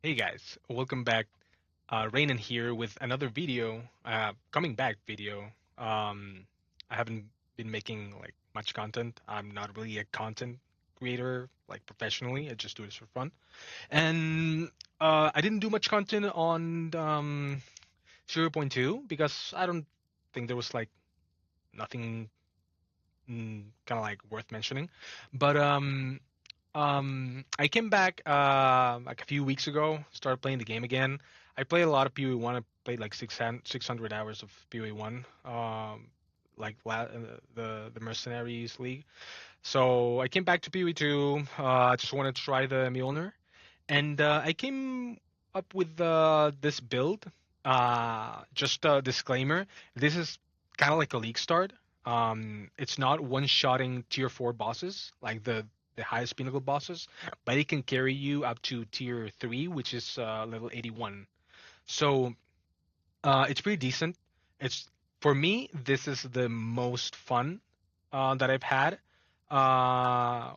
Hey guys, welcome back. Rainan here with another video, coming back video. Um, I haven't been making like much content. I'm not really a content creator like professionally. I just do this for fun. And I didn't do much content on 0.2 because I don't think there was like nothing kind of like worth mentioning. But I came back like a few weeks ago, started playing the game again. I played a lot of PoE1. I played like 600 hours of PoE1, like the Mercenaries League. So I came back to PoE2. I just wanted to try the Mjolnir, and I came up with this build. Just a disclaimer: this is kind of like a league start. It's not one-shotting tier 4 bosses like the highest pinnacle bosses, but it can carry you up to tier 3, which is level 81. So it's pretty decent. It's for me, this is the most fun that I've had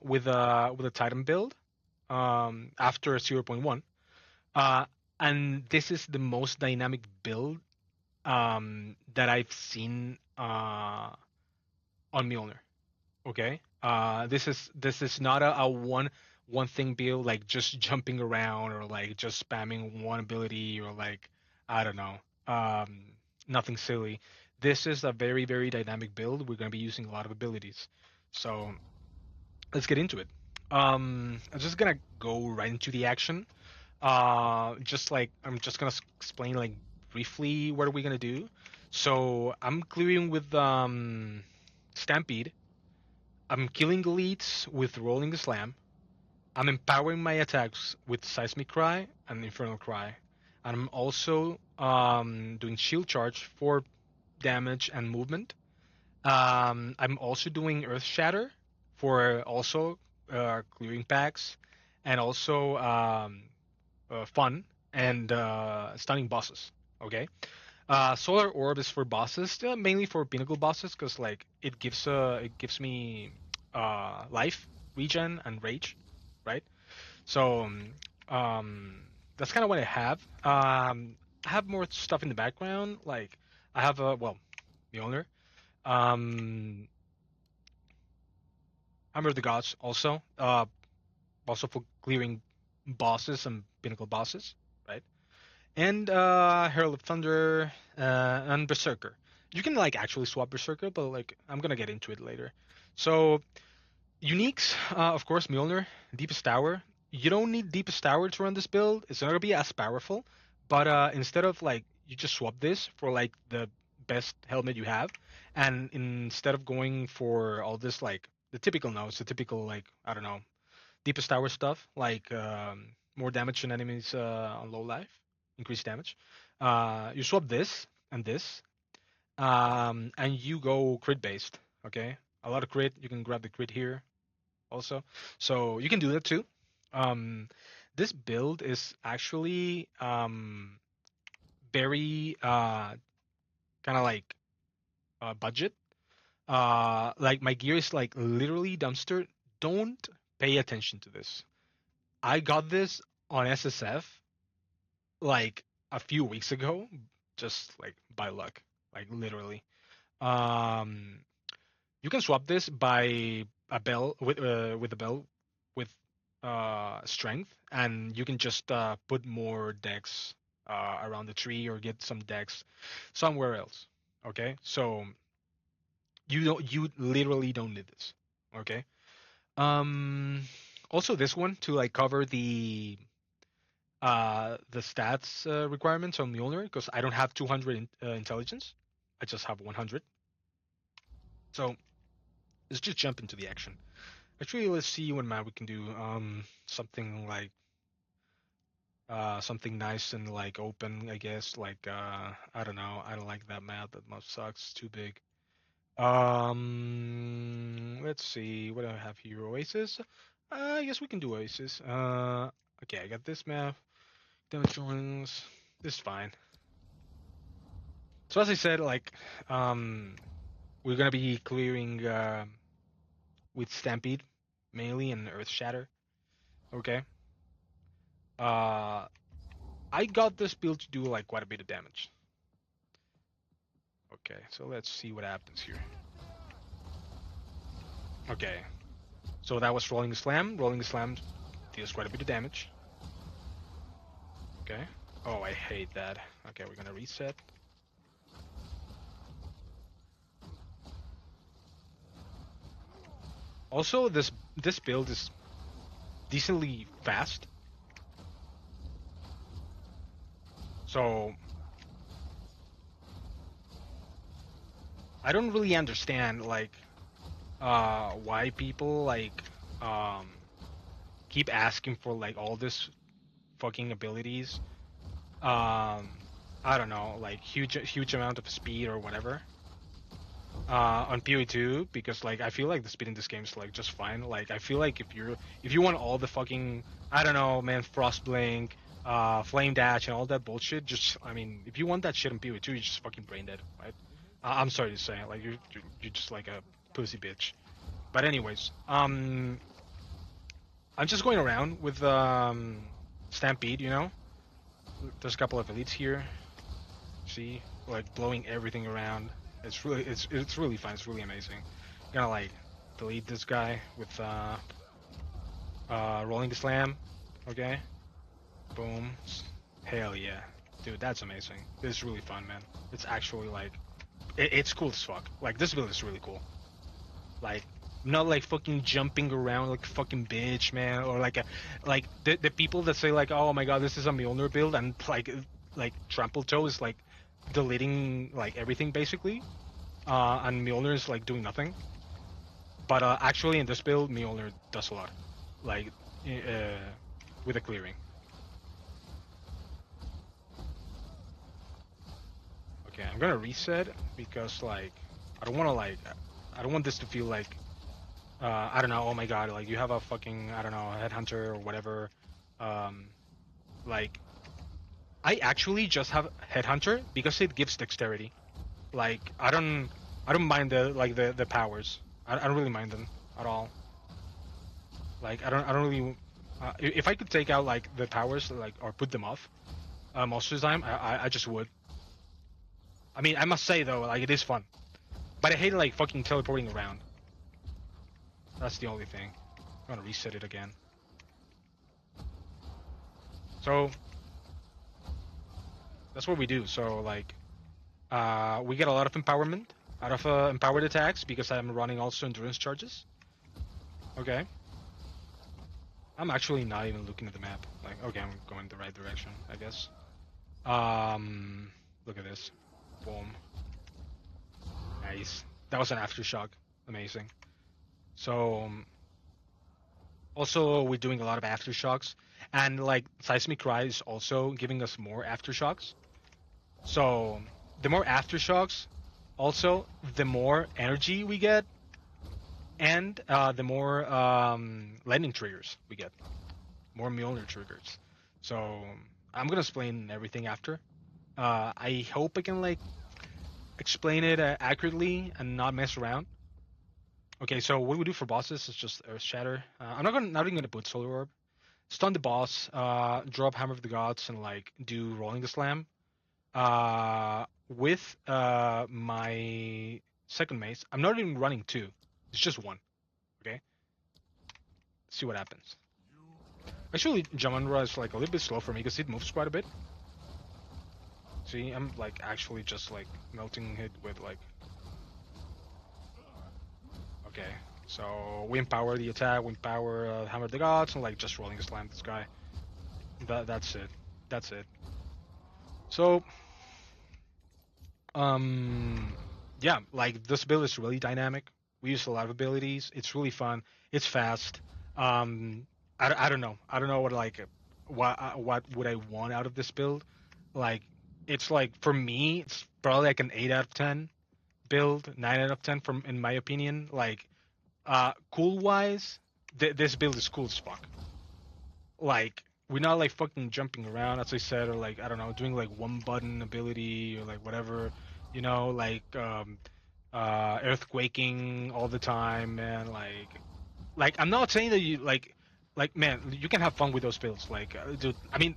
with a Titan build after 0.1. Uh, and this is the most dynamic build that I've seen on Mjolnir. Okay. This is not a one thing build like just jumping around or like just spamming one ability or like I don't know. Um Nothing silly. This is a very dynamic build. We're gonna be using a lot of abilities. So let's get into it. I'm just gonna go right into the action. Just like I'm just gonna explain like briefly what are we gonna do. So I'm clearing with Stampede. I'm killing elites with Rolling Slam. I'm empowering my attacks with Seismic Cry and Infernal Cry. And I'm also doing Shield Charge for damage and movement. I'm also doing Earth Shatter for also clearing packs and also fun and stunning bosses. Okay. Solar Orb is for bosses, mainly for pinnacle bosses, because like it gives me life, regen, and rage, right? So um, that's kind of what I have. I have more stuff in the background, like I have a Mjolnir, um, Hammer of the Gods also, also for clearing bosses and pinnacle bosses, right? And Herald of Thunder and Berserker. You can like actually swap Berserker, but like I'm gonna get into it later. So uniques, of course, Mjolnir, Deepest Tower. You don't need Deepest Tower to run this build. It's not gonna be as powerful, but instead of like you just swap this for like the best helmet you have, and instead of going for all this like the typical nodes, the typical like I don't know deepest tower stuff like more damage on enemies on low life, increased damage. You swap this and this, and you go crit based. Okay, a lot of crit. You can grab the crit here also, so you can do that too. Um, this build is actually very kind of like budget. Like my gear is like literally dumpster. Don't pay attention to this. I got this on SSF like a few weeks ago, just like by luck, like literally. Um, you can swap this by a bell with a bell with strength, and you can just put more decks around the tree or get some decks somewhere else. Okay, so you literally don't need this. Okay. Um, Also this one to like cover the stats requirements on Mjolnir because I don't have 200 intelligence. I just have 100. So let's just jump into the action. Actually, let's see what map we can do. Something like something nice and like open, I guess. Like I don't know. I don't like that map. That map sucks. Too big. Let's see. What do I have here? Oasis. I guess we can do Oasis. Okay. I got this map. Damage drawings. This is fine. So as I said, like, um, we're gonna be clearing with Stampede mainly and Earth Shatter. Okay. Uh, I got this build to do like quite a bit of damage. Okay, so let's see what happens here. Okay, so that was rolling the slam. Rolling the slam deals quite a bit of damage. Okay. Oh, I hate that. Okay, we're gonna reset. Also, this build is decently fast. So I don't really understand like why people like um keep asking for like all this fucking abilities. I don't know, like huge amount of speed or whatever. On PoE2 because like I feel like the speed in this game is like just fine. Like I feel like if you want all the fucking I don't know man Frost Blink, Flame Dash and all that bullshit, just I mean if you want that shit in PoE2 you're just fucking brain dead, right? I'm sorry to say like you're just like a pussy bitch. But anyways, I'm just going around with Stampede, you know. There's a couple of elites here. See, like blowing everything around. It's really fun. It's really amazing. Gonna like delete this guy with rolling the slam. Okay, boom. Hell yeah, dude, that's amazing. This is really fun, man. It's actually like it's cool as fuck. Like this build is really cool. Like not like fucking jumping around like a fucking bitch, man, or like a like the people that say like oh my god this is a Mjolnir build and like Trample Toe is like deleting like everything basically, and Mjolnir is like doing nothing. But actually in this build Mjolnir does a lot, like with a clearing. Okay, I'm gonna reset because like I don't want to like I don't want this to feel like I don't know. Oh my god! Like you have a fucking I don't know headhunter or whatever. Um, like I actually just have headhunter because it gives dexterity. Like I don't mind the like the powers. I don't really mind them at all. Like I don't really. If I could take out like the powers like or put them off most of the time, I just would. I mean I must say though like it is fun, but I hate like fucking teleporting around. That's the only thing. I'm gonna reset it again. So that's what we do. So like, we get a lot of empowerment out of empowered attacks because I'm running also endurance charges. Okay. I'm actually not even looking at the map. Like, okay, I'm going the right direction, I guess. Look at this. Boom. Nice. That was an aftershock. Amazing. So, also we're doing a lot of aftershocks, and like Seismic Cry is also giving us more aftershocks. So, the more aftershocks, also the more energy we get, and the more landing triggers we get, more Mjolnir triggers. So I'm gonna explain everything after. I hope I can like explain it accurately and not mess around. Okay, so what we do for bosses is just Earth Shatter. I'm not even gonna put Solar Orb. Stun the boss, drop Hammer of the Gods, and like do Rolling the Slam. With my second mace, I'm not even running two. It's just one. Okay, see what happens. Actually, Jamandra is like a little bit slow for me because it moves quite a bit. See, I'm like actually just like melting it with like. Okay, so we empower the attack, we empower Hammer of the Gods, and like just rolling a slam this guy. That's it. That's it. So, yeah, like this build is really dynamic. We use a lot of abilities. It's really fun. It's fast. I don't know. I don't know what like what would I want out of this build. Like it's like for me, it's probably like an 8 out of 10 build, 9 out of 10 from in my opinion. Like cool wise, this build is cool as fuck. Like we're not like fucking jumping around as I said, or like I don't know, doing like one button ability or like whatever, you know, like earthquaking all the time, man. Like I'm not saying that you like like man, you can have fun with those builds. Like, dude, I mean,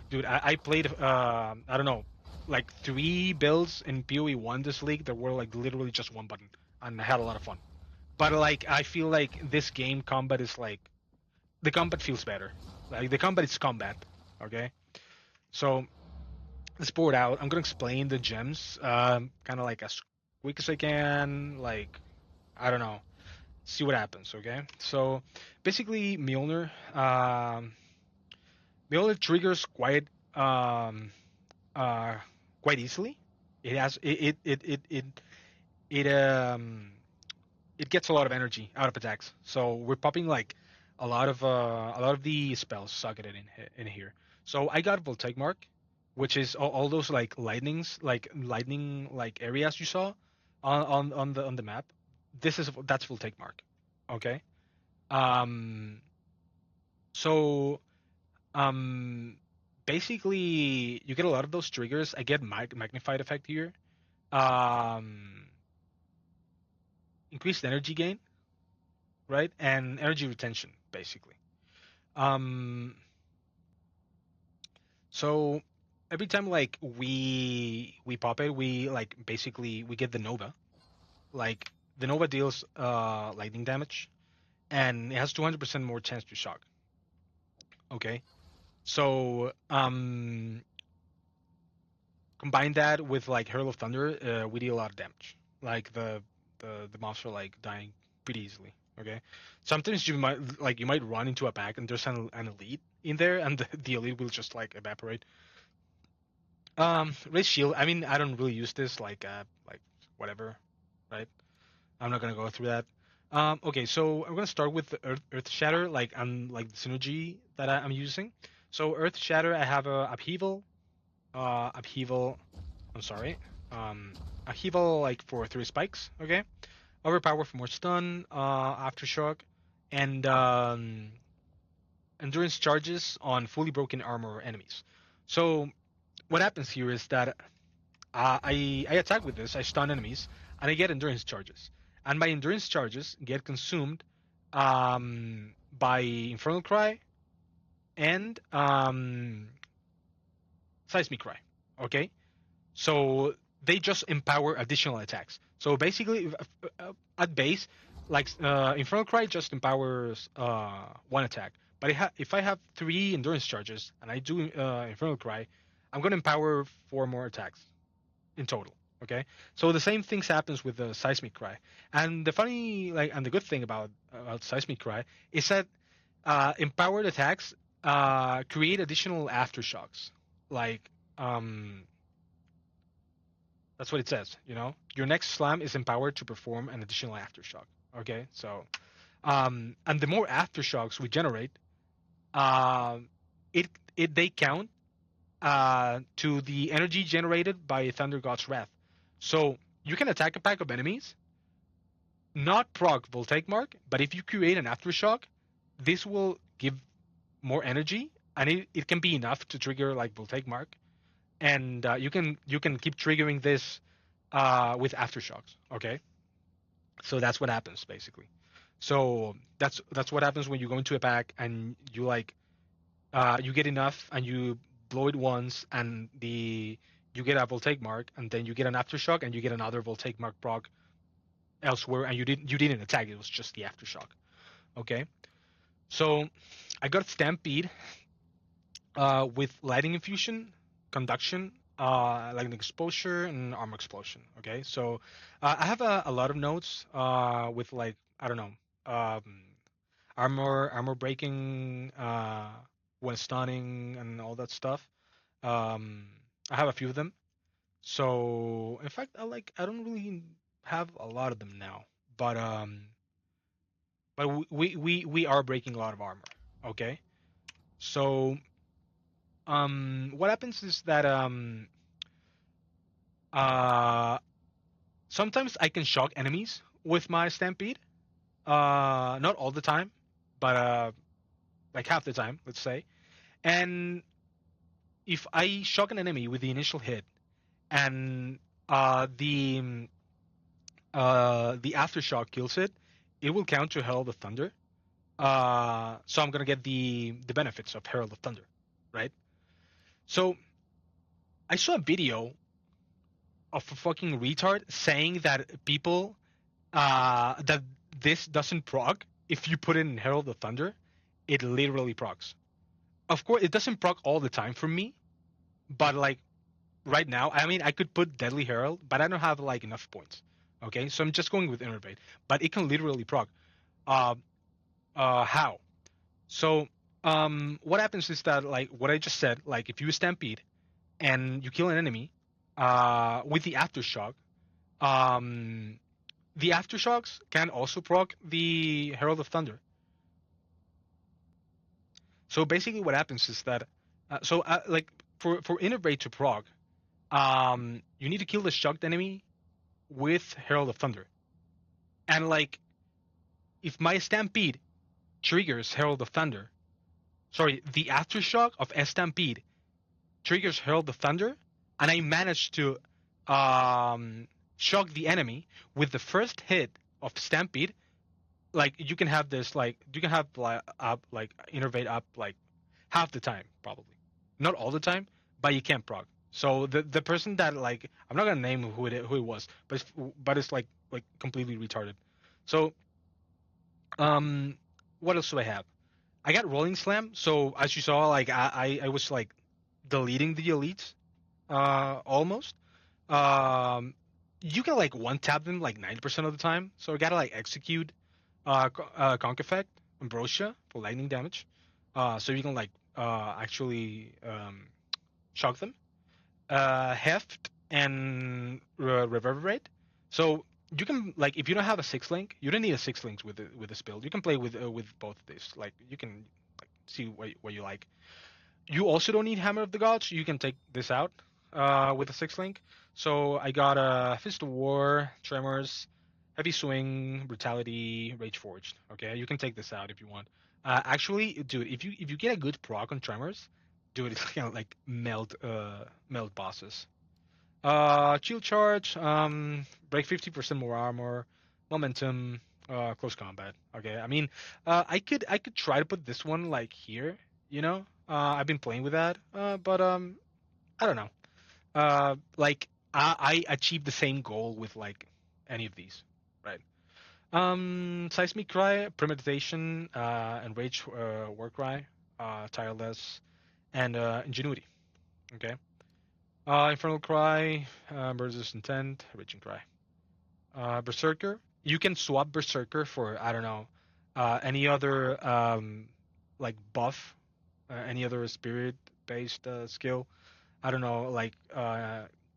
dude, I played I don't know, like 3 builds in PoE 1 this league that were like literally just one button, and I had a lot of fun. But like, I feel like this game combat is like the combat feels better. Like the combat is combat. Okay, so let's board out. I'm gonna explain the gems, kind of like as quick as I can. Like, I don't know, see what happens. Okay, so basically, Mjolnir triggers um uh quite easily. It has it it gets a lot of energy out of attacks. So we're popping like a lot of the spells suck it in here. So I got Voltaic Mark, which is all those like lightning like areas you saw on the map. That's Voltaic Mark. Okay. Um. So um. Basically, you get a lot of those triggers. I get magnified effect here. Um. Increased energy gain, right? And energy retention, basically. Um, so every time like we pop it, we like basically we get the Nova. Like the Nova deals lightning damage, and it has 200% more chance to shock. Okay, so combine that with like Hurl of Thunder, we deal a lot of damage. Like the mobs are like dying pretty easily. Okay, sometimes you might run into a pack and there's an elite in there, and the elite will just like evaporate. Raise shield. I mean, I don't really use this like whatever, right? I'm not gonna go through that. Okay, so I'm gonna start with the Earth Shatter, like the synergy that I'm using. So Earth Shatter, I have a upheaval. I'm sorry, um, upheaval like for 3 spikes. Okay, overpower for more stun, aftershock, and endurance charges on fully broken armor enemies. So what happens here is that I attack with this, I stun enemies, and I get endurance charges. And my endurance charges get consumed by Infernal Cry and Seismic Cry. Okay, so they just empower additional attacks. So basically, at base, like Infernal Cry just empowers one attack. But if I have 3 endurance charges and I do Infernal Cry, I'm gonna empower 4 more attacks in total. Okay, so the same things happens with the seismic cry, and the funny and the good thing about seismic cry is that empowered attacks create additional aftershocks. Like um, that's what it says. You know, your next slam is empowered to perform an additional aftershock. Okay, so and the more aftershocks we generate, um, it they count to the energy generated by Thunder God's Wrath. So you can attack a pack of enemies, not proc Voltaic Mark, but if you create an Aftershock, this will give more energy, and it can be enough to trigger like Voltaic Mark, and you can keep triggering this with Aftershocks. Okay, so that's what happens basically. So that's what happens when you go into a pack and you get enough and you blow it once and you get a voltaic mark and then you get an aftershock and you get another voltaic mark proc elsewhere and you didn't attack, it was just the aftershock. Okay, so I got stampede with lightning infusion, conduction, lightning exposure, and armor explosion. Okay, so I have a lot of notes with like I don't know, um, armor breaking when stunning and all that stuff. Um, I have a few of them. So in fact, I don't really have a lot of them now, but we are breaking a lot of armor. Okay, so what happens is that uh sometimes I can shock enemies with my stampede. Not all the time, but like half the time, let's say. And if I shock an enemy with the initial hit and uh the the aftershock kills it, it will count to Hell the Thunder. So I'm gonna get the benefits of Herald of Thunder, right? So I saw a video of a fucking retard saying that people that this doesn't proc if you put it in Herald of Thunder, it literally procs. Of course, it doesn't proc all the time for me, but like right now, I mean, I could put Deadly Herald, but I don't have like enough points. Okay, so I'm just going with Innervate, but it can literally proc. Uh, how? So, what happens is that like what I just said, like if you stampede and you kill an enemy, with the aftershock, um, the aftershocks can also proc the Herald of Thunder. So basically, what happens is that, like for Innervate to proc, you need to kill the shocked enemy with Herald of Thunder, and like if my stampede triggers Herald of Thunder, sorry, the aftershock of a stampede triggers Herald of Thunder, and I manage to um, shock the enemy with the first hit of Stampede. Like you can have this, like you can have like up, like innervate up, like half the time probably, not all the time, but you can't proc. So the person that like I'm not gonna name who it was, but it's like completely retarded. So what else do I have? I got Rolling Slam. So as you saw, like I was like deleting the elites almost. Um, you can like one tap them like 90% of the time. So I gotta like execute Conk Effect, Ambrosia for lightning damage. So you can like actually shock them. Heft and Reverberate. So you can like if you don't have a six link, you don't need a six links with this build. You can play with both of these. Like you can like see what you like. You also don't need Hammer of the Gods. You can take this out with a six link. So I got a Fist of War, Tremors, Heavy Swing, Brutality, Rage Forged. Okay, you can take this out if you want. Actually, dude, if you get a good proc on Tremors, dude, it's gonna like melt bosses. Shield charge, break 50% more armor, momentum, close combat. Okay, I mean, I could try to put this one like here. I've been playing with that, but I don't know. Like I achieved the same goal with like any of these, right? Seismic Cry, Premeditation, Enrage Warcry, Tireless, and Ingenuity. Okay. Infernal Cry, Murderous Intent, Raging Cry. Berserker. You can swap Berserker for I don't know, any other like buff, any other spirit-based skill. I don't know, like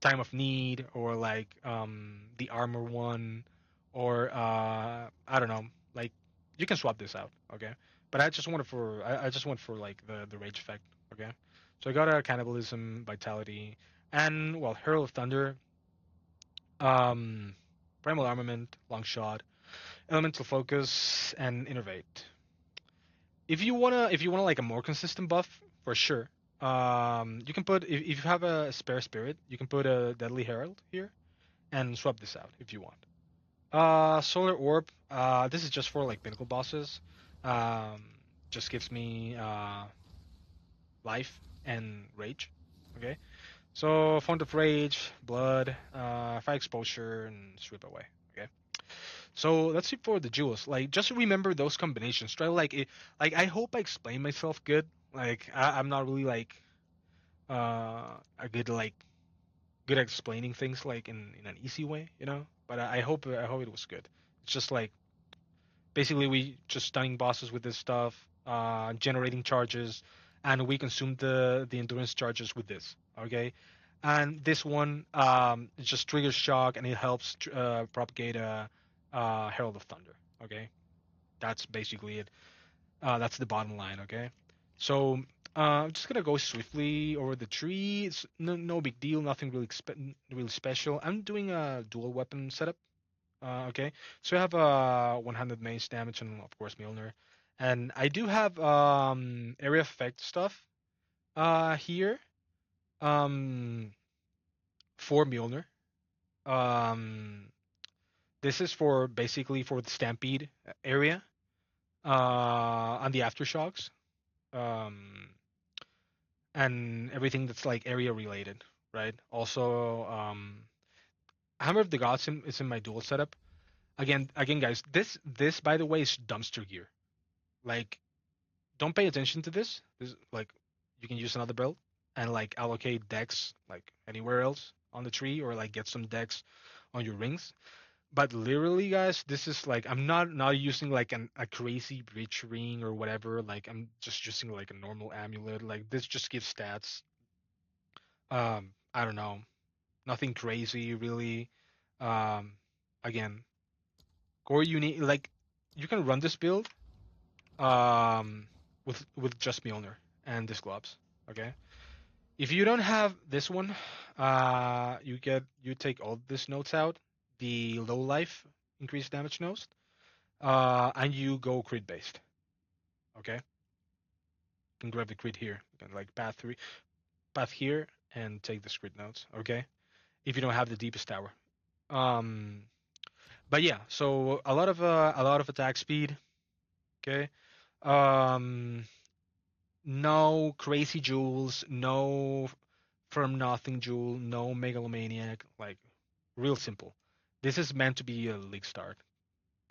Time of Need or like the armor one, or I don't know, like you can swap this out, okay? But I just want for like the rage effect, okay? So I got a cannibalism, vitality, and well, Herald of Thunder, um, primal armament, long shot, elemental focus, and innervate. If you wanna like a more consistent buff, for sure. You can put if you have a spare spirit, you can put a deadly herald here and swap this out if you want. Solar orb. This is just for like pinnacle bosses. Um, just gives me life and rage. Okay. So font of rage, blood, fire exposure, and sweep away. Okay. So let's see for the jewels. Like, just remember those combinations. Try like it. Like, I hope I explain myself good. Like, I'm not really like a good like good at explaining things like in an easy way, you know. But I hope it was good. It's just like basically we just stunning bosses with this stuff, generating charges, and we consume the endurance charges with this. Okay, and this one it just triggers shock and it helps propagate a Herald of Thunder. Okay, that's basically it. That's the bottom line. Okay, so I'm just gonna go swiftly over the tree. It's no big deal. Nothing really special. I'm doing a dual weapon setup. Okay, so I have 100 mace damage and of course Mjolnir, and I do have area effect stuff here um for Mjolnir. Um, this is for basically for the Stampede area. and the aftershocks, um, and everything that's like area related, right? Also, Hammer of the Gods is in my dual setup. Again, guys, this by the way is dumpster gear. Like, don't pay attention to this. This like you can use another build and like allocate decks like anywhere else on the tree or like get some decks on your rings. But literally, guys, this is like I'm not using like a crazy bridge ring or whatever. Like I'm just using like a normal amulet. Like this just gives stats. I don't know, nothing crazy really. Um, Again, core you need like you can run this build um with just Mjolnir and this gloves. Okay, if you don't have this one, you take all these notes out, the low life increased damage notes, and you go crit based. Okay, you can grab the crit here. You can like path here, and take the crit notes. Okay, if you don't have the deepest tower. Um, but yeah, so a lot of attack speed. Okay, um, no crazy jewels, no from nothing jewel, no megalomaniac. Like real simple. This is meant to be a league start,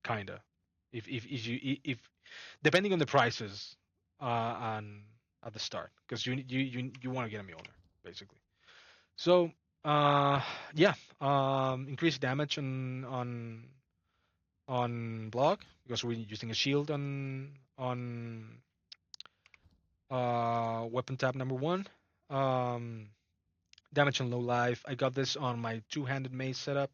kinda. If you if depending on the prices on at the start, because you want to get a Mjolnir basically. So yeah, increased damage on block because we're using a shield on weapon tab number one. Um, Damage on low life. I got this on my two-handed mace setup.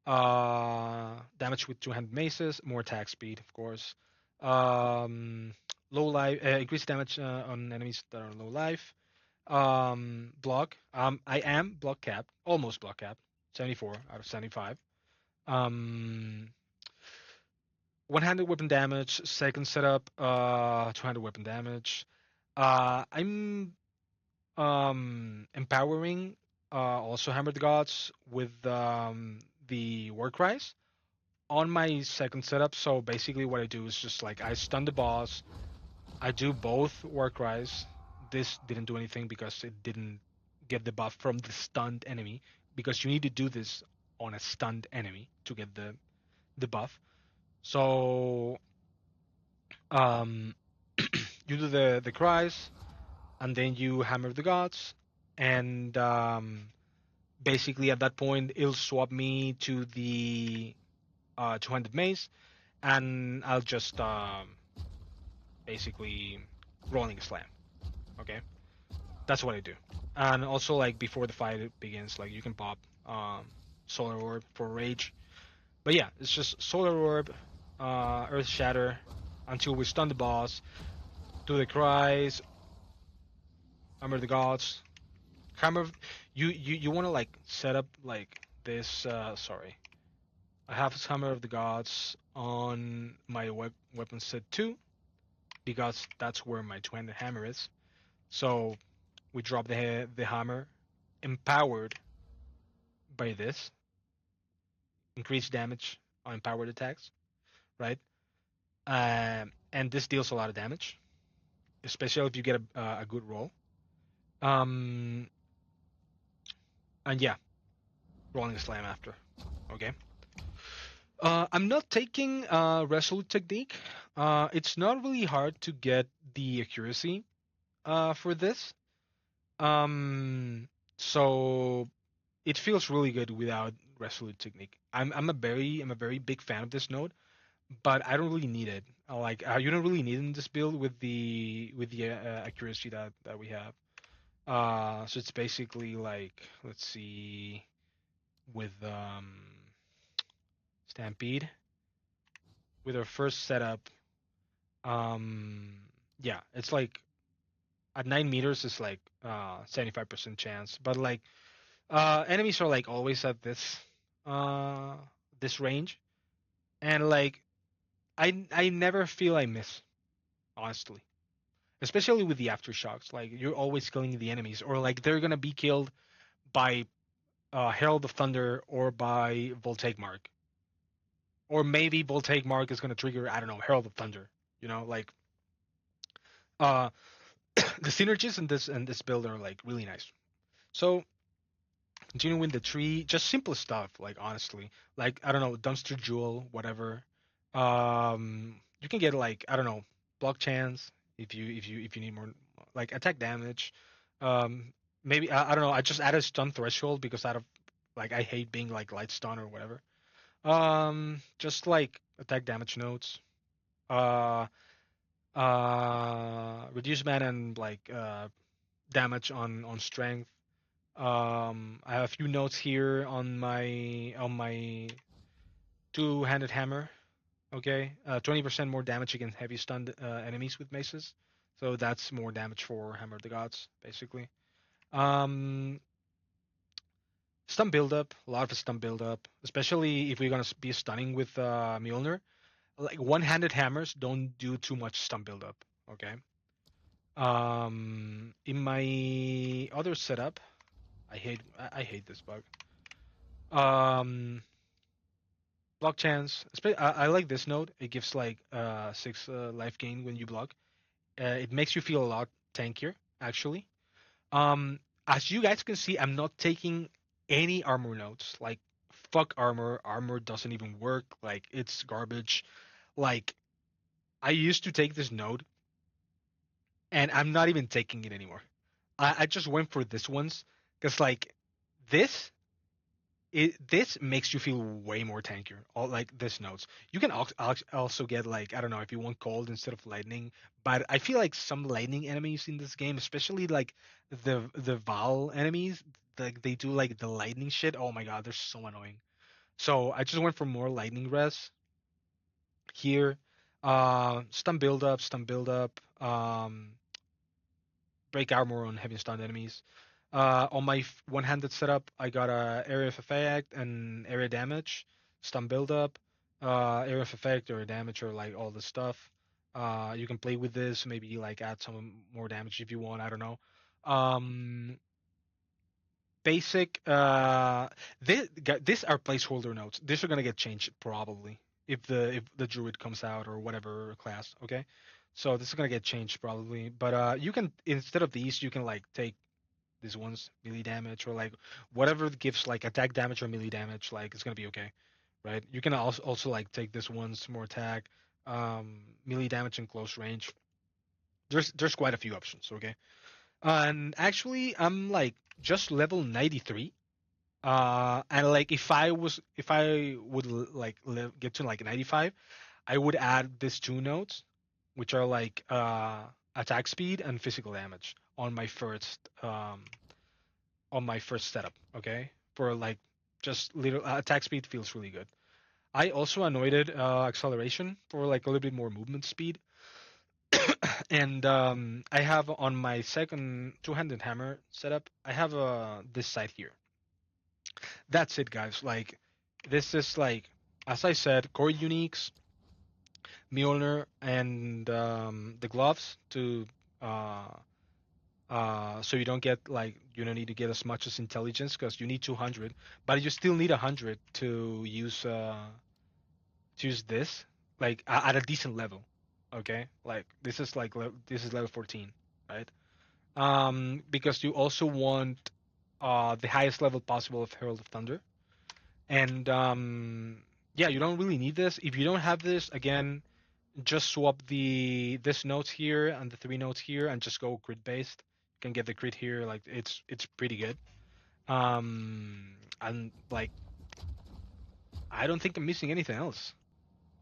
Damage with two-handed maces, more attack speed, of course. Um, Low life, increased damage on enemies that are low life. Block. I am block capped, almost block capped, 74 out of 75. Um, One-handed weapon damage. Second setup, two-handed weapon damage. I'm empowering also Hammer the Gods with the War Cries on my second setup. So basically, what I do is just like I stun the boss. I do both War Cries. This didn't do anything because it didn't get the buff from the stunned enemy. Because you need to do this on a stunned enemy to get the buff. So um, you do the cries, and then you hammer the gods, and basically at that point it'll swap me to the 200 mace, and I'll just basically rolling slam. Okay, that's what I do. And also like before the fight begins, like you can pop solar orb for rage. But yeah, it's just solar orb, earth shatter until we stun the boss. Do the cries, hammer the gods, hammer. You want to like set up like this. Sorry, I have Hammer of the Gods on my weapon set 2 because that's where my two-handed hammer is. So we drop the hammer, empowered by this, increased damage on empowered attacks, right? And this deals a lot of damage, especially if you get a good roll. Um, and yeah, rolling a slam after. Okay. I'm not taking Resolute Technique. It's not really hard to get the accuracy for this. Um, so it feels really good without Resolute Technique. I'm a very big fan of this node, but I don't really need it. You don't really need it in this build with the accuracy that we have. So it's basically like let's see with Stampede with our first setup. Um, yeah, it's like at 9 meters is like 75% chance, but like enemies are like always at uh this range, and like I never feel I miss, honestly, especially with the aftershocks. Like you're always killing the enemies, or like they're gonna be killed by Herald of Thunder or by Voltaic Mark, or maybe Voltaic Mark is gonna trigger, I don't know, Herald of Thunder. You know, like uh the synergies in this build are like really nice. So continuing with the tree, just simple stuff, like honestly. Like I don't know, dumpster jewel, whatever. You can get like, I don't know, block chance if you need more like attack damage. Um maybe I don't know, I just added stun threshold because out of like I hate being like light stun or whatever. Just like attack damage notes. Uh reduce mana and like damage on strength. I have a few notes here on my two-handed hammer. Okay, 20% more damage against heavy stunned enemies with maces. So that's more damage for Hammer of the Gods, basically. Um, stun buildup, a lot of stun buildup, especially if we're gonna be stunning with Mjolnir. Like one-handed hammers don't do too much stun buildup. Okay. In my other setup, I hate this bug. Um, block chance. I like this node. It gives like 6 life gain when you block. It makes you feel a lot tankier, actually. Um, as you guys can see, I'm not taking any armor nodes. Like, fuck armor. Armor doesn't even work. Like, it's garbage. Like, I used to take this node, and I'm not even taking it anymore. I just went for this ones, because, like, this this makes you feel way more tankier. All like this notes. You can also get like, I don't know, if you want cold instead of lightning, but I feel like some lightning enemies in this game, especially like the Val enemies, like they do like the lightning shit. Oh my god, they're so annoying. So I just went for more lightning res here. Stun build up, stun build up. Break armor on heavy stunned enemies. On my one-handed setup, I got a area of effect and area damage, stun buildup, area of effect, area damage, or like all this stuff. You can play with this, maybe like add some more damage if you want. I don't know. Um, basic. This are placeholder notes. These are gonna get changed probably if the druid comes out or whatever class. Okay, so this is gonna get changed probably. But you can, instead of these, you can like take these ones melee damage or like whatever gives like attack damage or melee damage, like it's gonna be okay, right? You can also like take this one's more attack, melee damage in close range. There's quite a few options, okay? And actually I'm like just level 93. And like if I would get to like 95, I would add these two nodes, which are like attack speed and physical damage on my first setup, okay? For like just little attack speed feels really good. I also anointed acceleration for like a little bit more movement speed. And I have on my second two-handed hammer setup, I have this side here. That's it, guys. Like this is like, as I said, core uniques, Mjolnir, and the gloves to uh, so you don't get like, you don't need to get as much as intelligence because you need 200, but you still need 100 to use this like at a decent level. Okay, like this is like this is level 14, right? Because you also want the highest level possible of Herald of Thunder, and yeah, you don't really need this. If you don't have this, again, just swap this notes here and the three notes here and just go crit based. You can get the crit here, like it's pretty good. And like I don't think I'm missing anything else.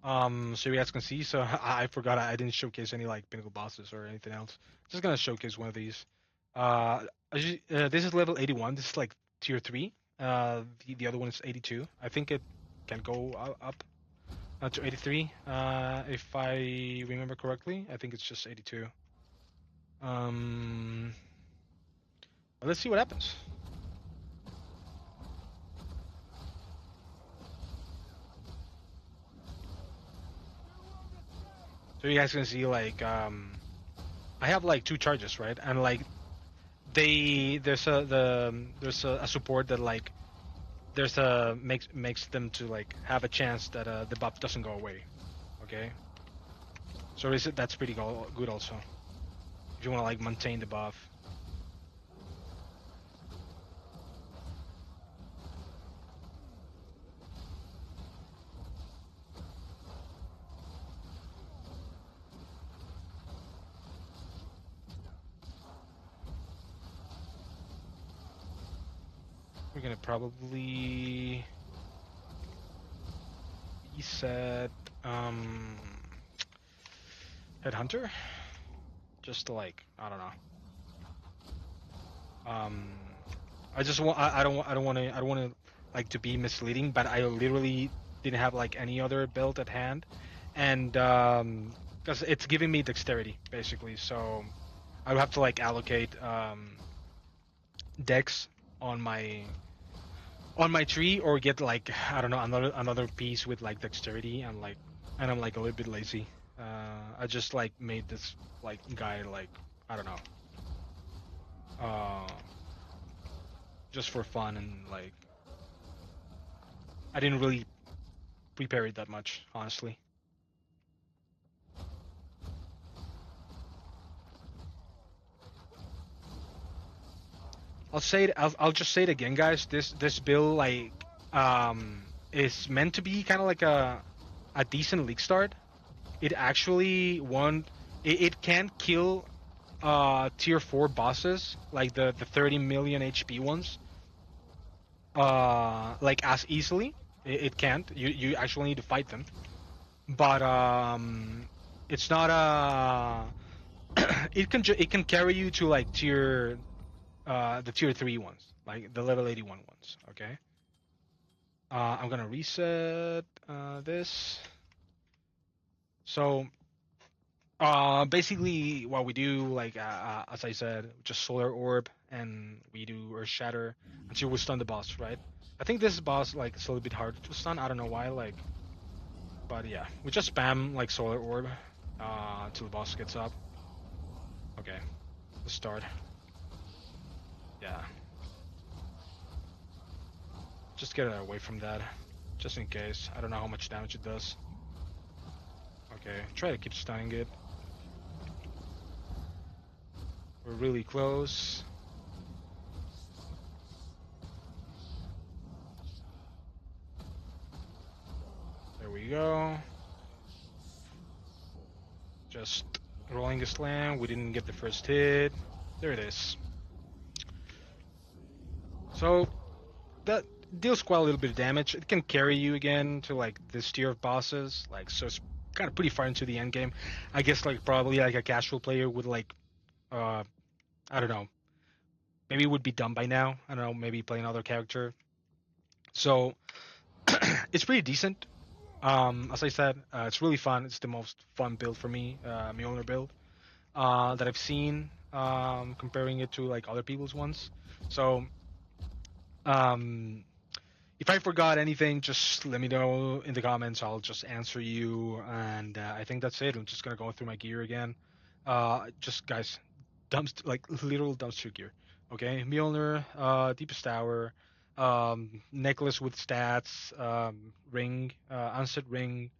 So you guys can see. So I forgot I didn't showcase any like pinnacle bosses or anything else. Just gonna showcase one of these. This is level 81. This is like tier 3. The other one is 82. I think it can go up to 83. If I remember correctly, I think it's just 82. Um, let's see what happens. So you guys can see like I have like two charges, right? And like there's a support that like there's a makes them to like have a chance that the buff doesn't go away. Okay. So is it that's pretty good also. If you want to like maintain the buff. We're gonna probably reset Headhunter just to like I don't know. Um, I just want I don't want to like to be misleading, but I literally didn't have like any other build at hand, and because it's giving me dexterity basically, so I would have to like allocate dex on my tree or get like I don't know another piece with like dexterity and I'm like a little bit lazy. I just like made this like guy like I don't know uh just for fun and like I didn't really prepare it that much honestly. I'll just say it again, guys. This bill like is meant to be kind of like a decent league start. It actually won. It can kill tier 4 bosses like the 30 million HP ones like as easily. It can't. You actually need to fight them. But it's not it can carry you to like the tier 3 ones, like the level 81 ones, okay? I'm going to reset this. So basically, what we do, like as I said, just solar orb, and we do earth shatter until we stun the boss, right? I think this boss like is a little bit hard to stun. I don't know why, like, but yeah, we just spam like solar orb until the boss gets up. Okay, let's start. Yeah, just get away from that, just in case. I don't know how much damage it does. Okay, try to keep stunning it. We're really close. There we go. Just rolling a slam. We didn't get the first hit. There it is. So that deals quite a little bit of damage. It can carry you again to like this tier of bosses. Like so, it's kind of pretty far into the end game. I guess like probably like a casual player would like uh I don't know. Maybe it would be done by now. I don't know. Maybe play another character. So it's pretty decent. As I said, it's really fun. It's the most fun build for me, Mjolnir build. That I've seen, comparing it to like other people's ones. So, um, if I forgot anything, just let me know in the comments. I'll just answer you. And I think that's it. I'm just gonna go through my gear again. Just guys, dumpster like literal dumpster gear. Okay, Mjolnir, deepest tower, necklace with stats, ring, unset ring,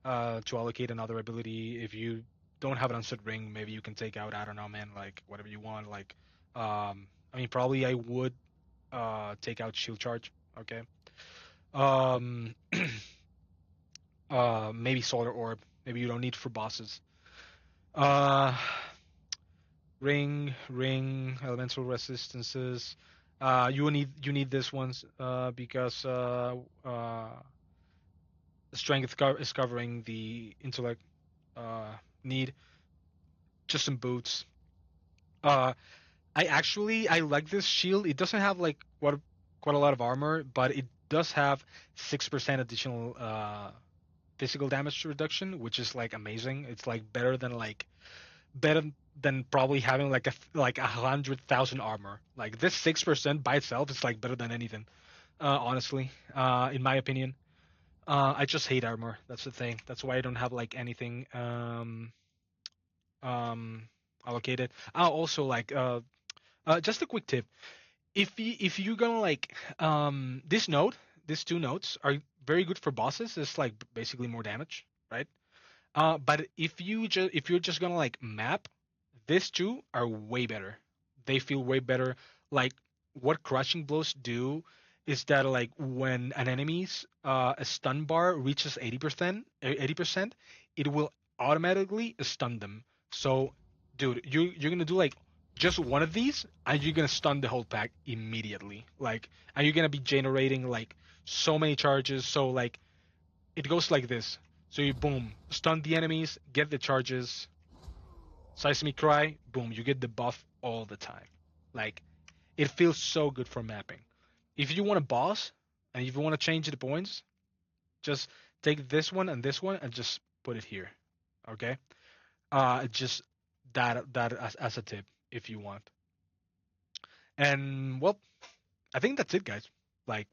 to allocate another ability. If you don't have an unset ring, maybe you can take out I don't know, man, like whatever you want. Like, I mean, probably I would take out shield charge. Okay. Um, maybe solar orb. Maybe you don't need for bosses. Uh, ring, elemental resistances. You need this ones because strength is covering the intellect need. Just some boots. Uh, I like this shield. It doesn't have like what quite a lot of armor, but it does have 6% additional physical damage reduction, which is like amazing. It's like better than probably having like 100,000 armor. Like this 6% by itself is like better than anything. Honestly, in my opinion, I just hate armor. That's the thing. That's why I don't have like anything um allocated. Also like just a quick tip. If you're gonna like this node, these two nodes are very good for bosses. It's like basically more damage, right? But if you're just gonna like map, these two are way better. They feel way better. Like what crushing blows do is that like when an enemy's a stun bar reaches 80%, it will automatically stun them. So, dude, you're gonna do like just one of these, and you're gonna stun the whole pack immediately. Like, and you're gonna be generating like so many charges. So like it goes like this. So you boom, stun the enemies, get the charges, seismic cry, boom, you get the buff all the time. Like it feels so good for mapping. If you want a boss and if you want to change the points, just take this one and just put it here. Okay? Just that as a tip if you want. And well, I think that's it, guys. Like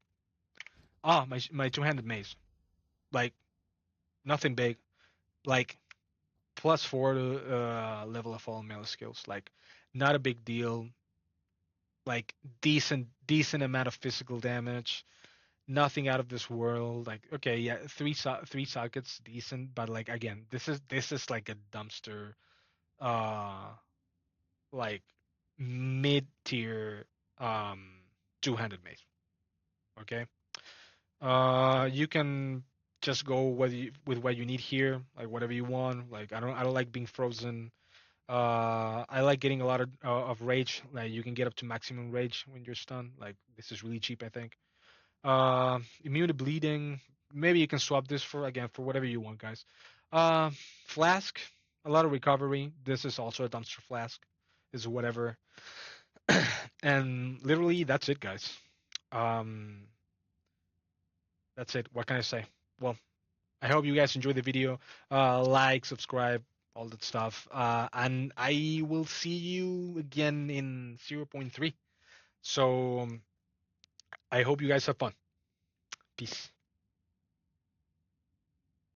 my two-handed mace. Like nothing big. Like +4 to level of all melee skills. Like not a big deal. Like decent amount of physical damage. Nothing out of this world. Like okay, yeah, three sockets decent, but like again, this is like a dumpster. Uh, like mid tier um two-handed mace. Okay. You can just go with what you need here, like whatever you want. Like I don't like being frozen. I like getting a lot of rage. Like you can get up to maximum rage when you're stunned. Like this is really cheap, I think. Immune to bleeding. Maybe you can swap this for again for whatever you want, guys. Uh, flask. A lot of recovery. This is also a dumpster flask. Is whatever. And literally that's it, guys. Um, that's it. What can I say? Well, I hope you guys enjoyed the video. Like, subscribe, all that stuff. And I will see you again in zero point 0.3. So I hope you guys have fun. Peace.